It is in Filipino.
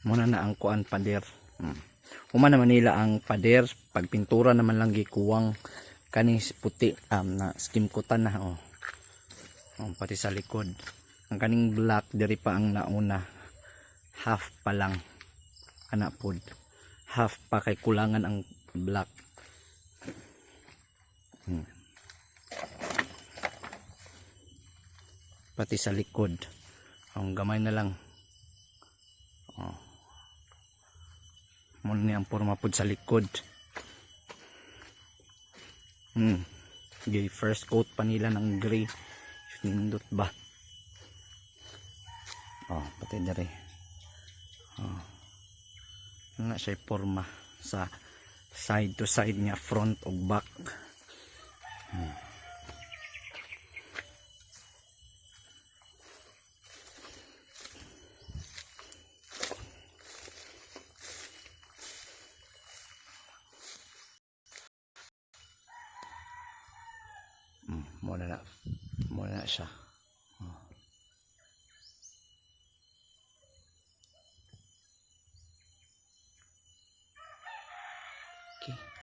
Muna na ang kuan pader. Human naman nila ang pader, pagpintura naman lang gikuwang kaning puti na skim kutan na pati sa likod. Ang kaning black diri pa ang nauna. Half pa lang ana pod. Half pa kay kulangan ang black. Pati sa likod. Ang gamay na lang. Muna ni ang porma pod sa likod. First coat pa nila ng gray. Nindot ba? Pati dere. Nga siya porma sa side to side niya, front o back. Muna na siya.